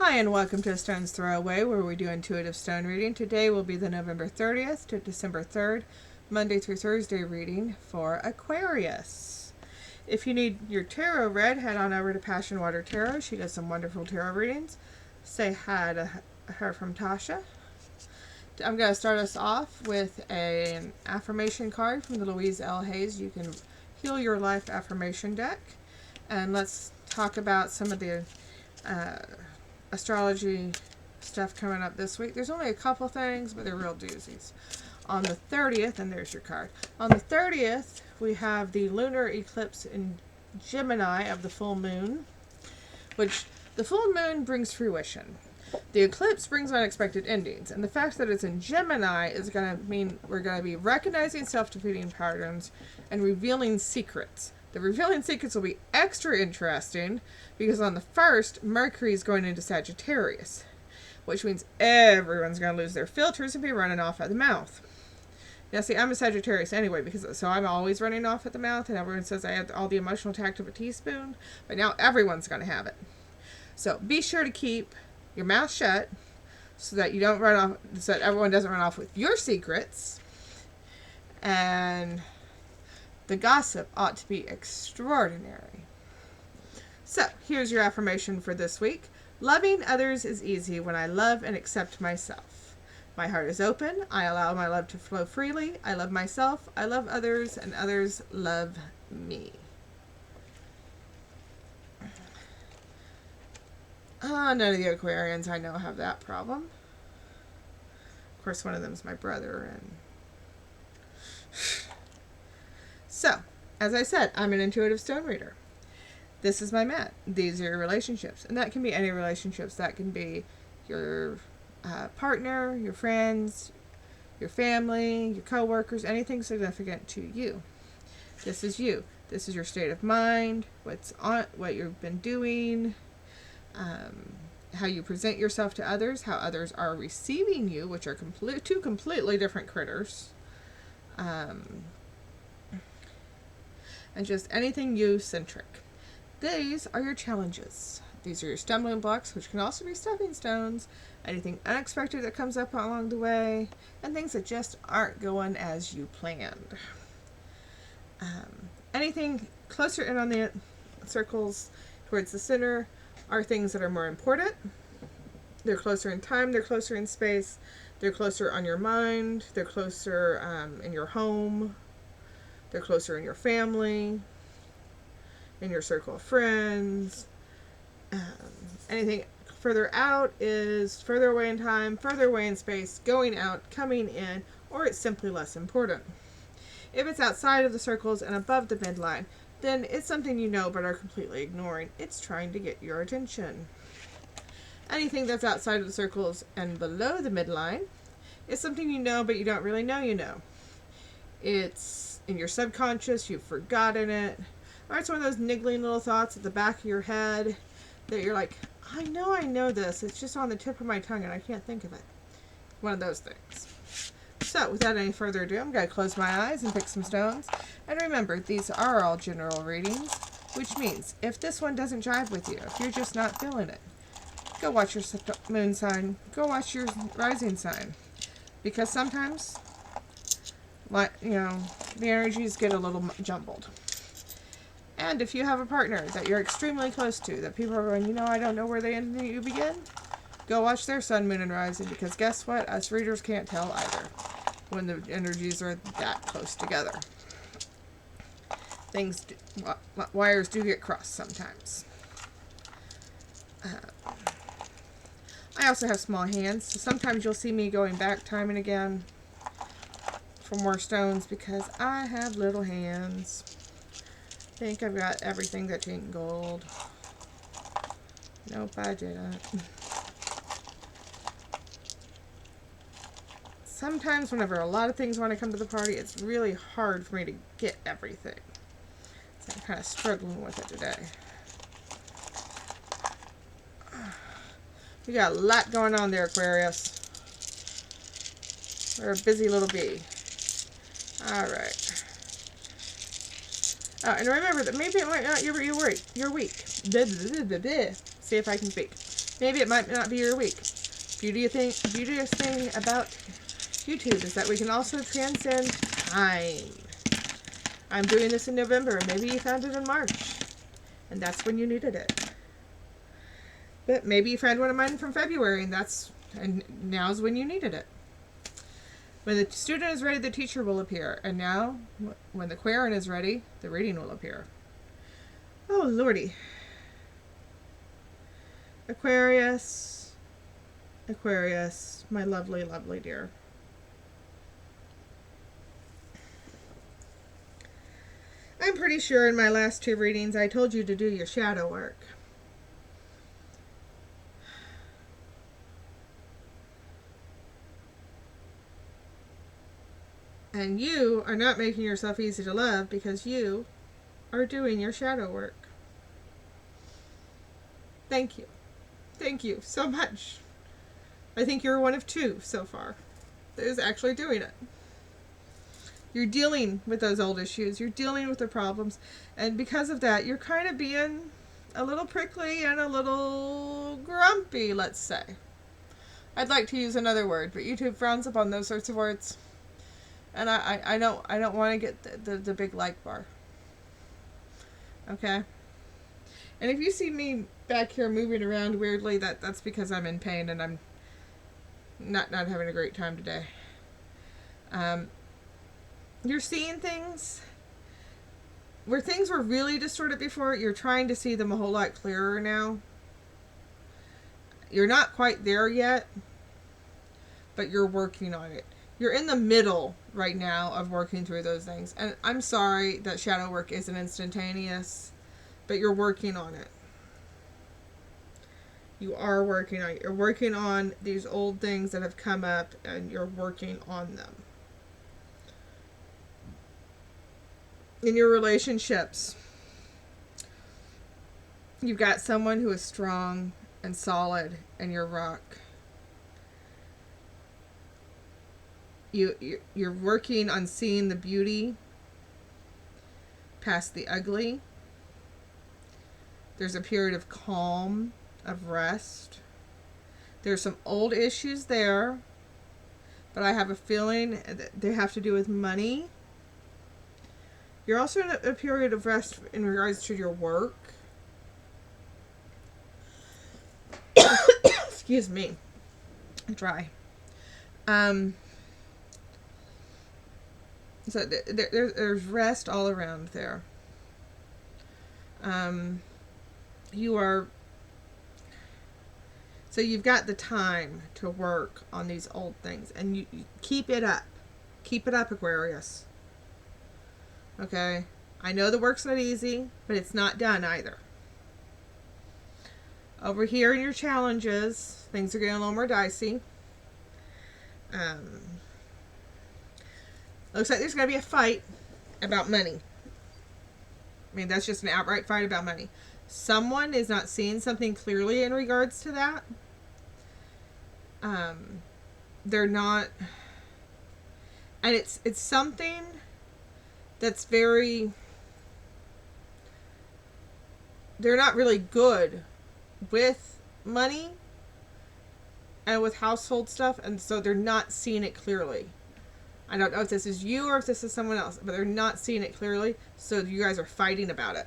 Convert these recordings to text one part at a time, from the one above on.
Hi and welcome to Stone's Throwaway, where we do intuitive stone reading. Today will be the November 30th to December 3rd, Monday through Thursday reading for Aquarius. If you need your tarot read, head on over to Passion Water Tarot. She does some wonderful tarot readings. Say hi to her from Tasha. I'm going to start us off with an affirmation card from the Louise L. Hayes You Can Heal Your Life affirmation deck. And let's talk about some of the astrology stuff coming up this week. There's only a couple things, but they're real doozies. On the 30th, and there's your card. On the 30th, we have the lunar eclipse in Gemini of the full moon, which the full moon brings fruition. The eclipse brings unexpected endings, and the fact that it's in Gemini is going to mean we're going to be recognizing self-defeating patterns and revealing secrets. The revealing secrets will be extra interesting because on the 1st, Mercury is going into Sagittarius, which means everyone's going to lose their filters and be running off at the mouth. Now, see, I'm a Sagittarius anyway, so I'm always running off at the mouth, and everyone says I have all the emotional tact of a teaspoon, but now everyone's going to have it. So be sure to keep your mouth shut so that you don't run off, so that everyone doesn't run off with your secrets. And the gossip ought to be extraordinary. So, here's your affirmation for this week. Loving others is easy when I love and accept myself. My heart is open. I allow my love to flow freely. I love myself. I love others, and others love me. None of the Aquarians I know have that problem. Of course, one of them is my brother, and so, as I said, I'm an intuitive stone reader. This is my mat. These are your relationships. And that can be any relationships. That can be your partner, your friends, your family, your coworkers, anything significant to you. This is you. This is your state of mind, what you've been doing, how you present yourself to others, how others are receiving you, which are two completely different critters. And just anything you-centric. These are your challenges. These are your stumbling blocks, which can also be stepping stones, anything unexpected that comes up along the way, and things that just aren't going as you planned. Anything closer in on the circles towards the center are things that are more important. They're closer in time, they're closer in space, they're closer on your mind, they're closer in your home. They're closer in your family, in your circle of friends. Anything further out is further away in time, further away in space, going out, coming in, or it's simply less important. If it's outside of the circles and above the midline, then it's something you know but are completely ignoring. It's trying to get your attention. Anything that's outside of the circles and below the midline is something you know but you don't really know you know. It's in your subconscious, you've forgotten it, or it's one of those niggling little thoughts at the back of your head that you're like, I know this, it's just on the tip of my tongue and I can't think of it. One of those things. So, without any further ado, I'm going to close my eyes and pick some stones. And remember, these are all general readings, which means if this one doesn't jive with you, if you're just not feeling it, go watch your moon sign, go watch your rising sign. Because sometimes, the energies get a little jumbled. And if you have a partner that you're extremely close to, that people are going, I don't know where they end and you begin, go watch their sun, moon, and rising, because guess what? Us readers can't tell either when the energies are that close together. Wires do get crossed sometimes. I also have small hands, so sometimes you'll see me going back time and again for more stones because I have little hands. I think I've got everything that's in gold. Nope, I didn't. Sometimes whenever a lot of things want to come to the party, it's really hard for me to get everything. So I'm kind of struggling with it today. We got a lot going on there, Aquarius. We're a busy little bee. Alright. And remember that maybe it might not, you're weak. See if I can speak. Maybe it might not be your week. Beauteous thing about YouTube is that we can also transcend time. I'm doing this in November. Maybe you found it in March, and that's when you needed it. But maybe you found one of mine from February, and now's when you needed it. When the student is ready, the teacher will appear. And now, when the Aquarian is ready, the reading will appear. Oh, Lordy. Aquarius, my lovely, lovely dear. I'm pretty sure in my last 2 readings I told you to do your shadow work. And you are not making yourself easy to love because you are doing your shadow work. Thank you. Thank you so much. I think you're one of 2 so far that is actually doing it. You're dealing with those old issues. You're dealing with the problems. And because of that, you're kind of being a little prickly and a little grumpy, let's say. I'd like to use another word, but YouTube frowns upon those sorts of words. And I don't want to get the big like bar. Okay? And if you see me back here moving around weirdly, that's because I'm in pain and I'm not having a great time today. You're seeing things where things were really distorted before. You're trying to see them a whole lot clearer now. You're not quite there yet, but you're working on it. You're in the middle right now of working through those things. And I'm sorry that shadow work isn't instantaneous, but you're working on it. You are working on it. You're working on these old things that have come up, and you're working on them. In your relationships, you've got someone who is strong and solid and your rock. You're working on seeing the beauty past the ugly. There's a period of calm, of rest. There's some old issues there, but I have a feeling that they have to do with money. You're also in a period of rest in regards to your work. Excuse me. I'm dry. So there's rest all around there. So you've got the time to work on these old things, and you keep it up. Keep it up, Aquarius. Okay? I know the work's not easy, but it's not done either. Over here in your challenges, things are getting a little more dicey. Looks like there's going to be a fight about money. I mean, that's just an outright fight about money. Someone is not seeing something clearly in regards to that. They're not, and it's something that's very, they're not really good with money and with household stuff, and so they're not seeing it clearly. I don't know if this is you or if this is someone else, but they're not seeing it clearly, so you guys are fighting about it.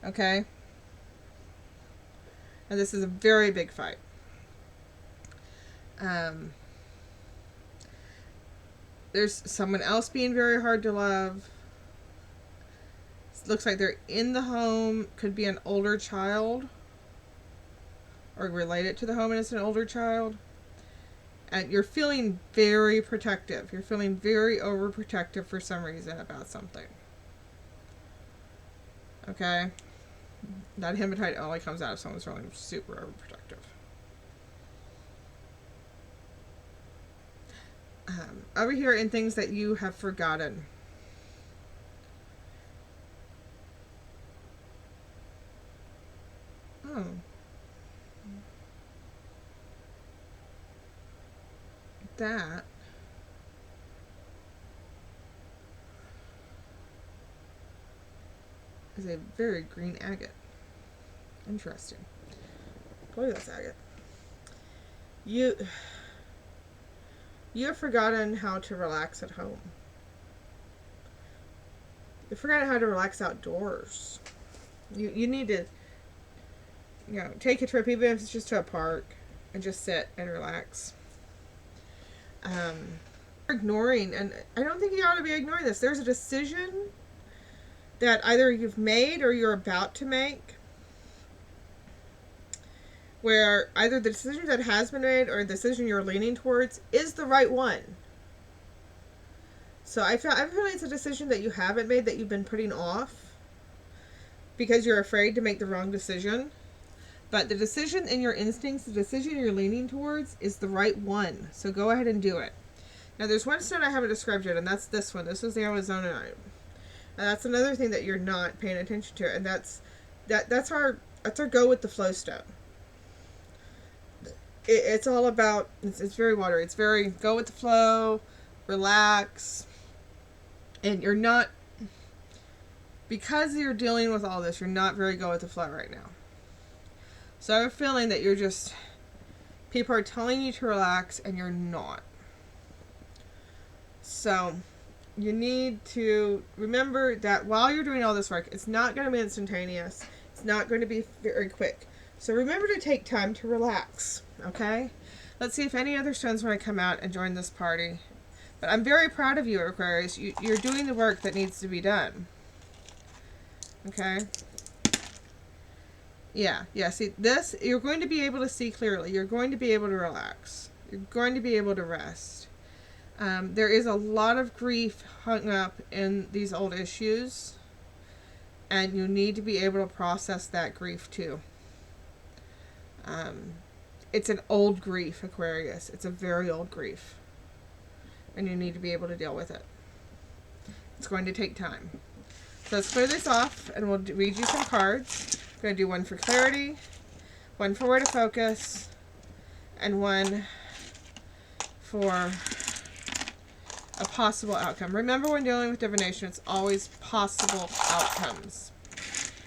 Okay? And this is a very big fight. There's someone else being very hard to love. It looks like they're in the home. Could be an older child. Or related to the home, and it's an older child. And you're feeling very protective. You're feeling very overprotective for some reason about something. Okay? That hematite only comes out if someone's feeling super overprotective. Over here in things that you have forgotten. Oh. That is a very green agate. Interesting. believe that's agate. You have forgotten how to relax at home. You've forgotten how to relax outdoors. You need to, take a trip, even if it's just to a park, and just sit and relax. Ignoring, and I don't think you ought to be ignoring this. There's a decision that either you've made or you're about to make, where either the decision that has been made or the decision you're leaning towards is the right one. So I feel it's a decision that you haven't made, that you've been putting off because you're afraid to make the wrong decision. But the decision in your instincts, the decision you're leaning towards, is the right one. So go ahead and do it. Now there's one stone I haven't described yet, and that's this one. This is the Amazonite. And that's another thing that you're not paying attention to, and that's our go with the flow stone. It's all about, it's very watery. It's very go with the flow, relax, and you're not, because you're dealing with all this, you're not very go with the flow right now. So I have a feeling that you're just, people are telling you to relax and you're not. So you need to remember that while you're doing all this work, it's not going to be instantaneous. It's not going to be very quick. So remember to take time to relax, okay? Let's see if any other stones want to come out and join this party. But I'm very proud of you, Aquarius. You're doing the work that needs to be done. Okay? Yeah, see, this, you're going to be able to see clearly. You're going to be able to relax. You're going to be able to rest. There is a lot of grief hung up in these old issues, and you need to be able to process that grief too. It's an old grief, Aquarius. It's a very old grief, and you need to be able to deal with it. It's going to take time. So let's clear this off, and we'll read you some cards. I'm going to do one for clarity, one for where to focus, and one for a possible outcome. Remember, when dealing with divination, it's always possible outcomes.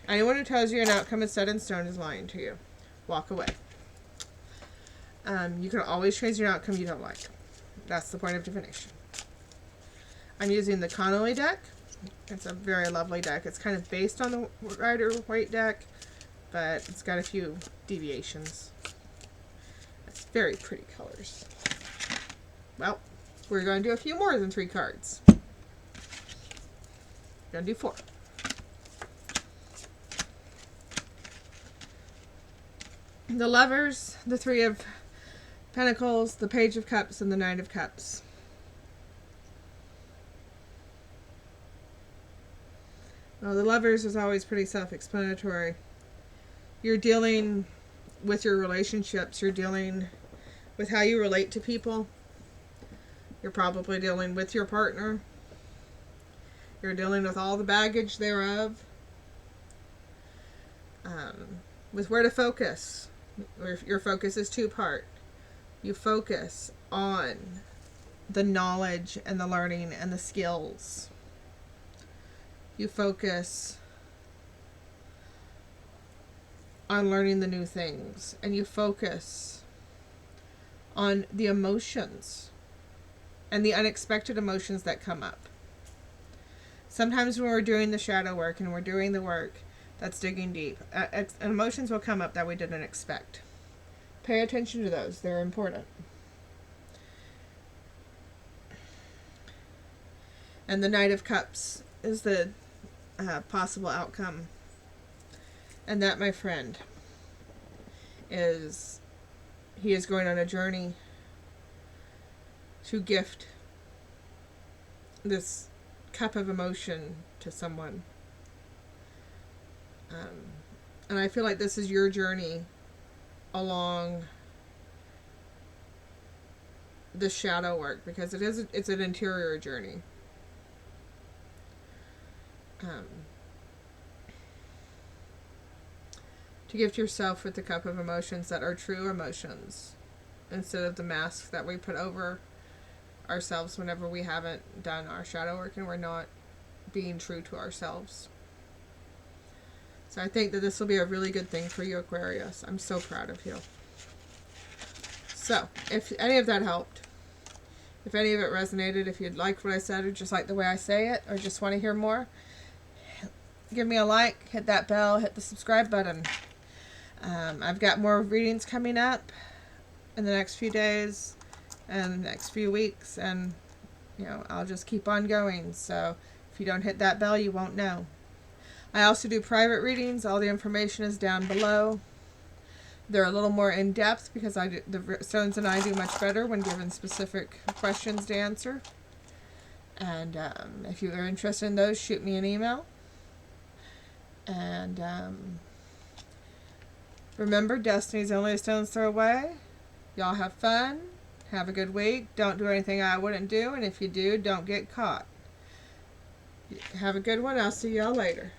Anyone who tells you an outcome is set in stone is lying to you. Walk away. You can always change an outcome you don't like. That's the point of divination. I'm using the Connolly deck. It's a very lovely deck. It's kind of based on the Rider-Waite deck, but it's got a few deviations. It's very pretty colors. Well, we're going to do a few more than 3 cards. We're going to do 4. The Lovers, the 3 of Pentacles, the Page of Cups, and the Knight of Cups. Well, the Lovers is always pretty self-explanatory. You're dealing with your relationships. You're dealing with how you relate to people. You're probably dealing with your partner. You're dealing with all the baggage thereof. With where to focus. Your focus is 2-part. You focus on the knowledge and the learning and the skills. You focus on learning the new things. And you focus on the emotions and the unexpected emotions that come up. Sometimes when we're doing the shadow work and we're doing the work that's digging deep, emotions will come up that we didn't expect. Pay attention to those. They're important. And the Knight of Cups is the possible outcome. And that, my friend, is he is going on a journey to gift this cup of emotion to someone. And I feel like this is your journey along the shadow work, because it's an interior journey. To gift yourself with the cup of emotions that are true emotions, instead of the mask that we put over ourselves whenever we haven't done our shadow work and we're not being true to ourselves. So I think that this will be a really good thing for you, Aquarius. I'm so proud of you. So, if any of that helped, if any of it resonated, if you'd like what I said or just like the way I say it or just want to hear more, give me a like, hit that bell, hit the subscribe button. I've got more readings coming up in the next few days and the next few weeks, and you know, I'll just keep on going. So if you don't hit that bell, you won't know. I also do private readings. All the information is down below. They're a little more in depth because the stones and I do much better when given specific questions to answer. And if you are interested in those, shoot me an email. And remember, destiny's only a stone's throw away. Y'all have fun. Have a good week. Don't do anything I wouldn't do. And if you do, don't get caught. Have a good one. I'll see y'all later.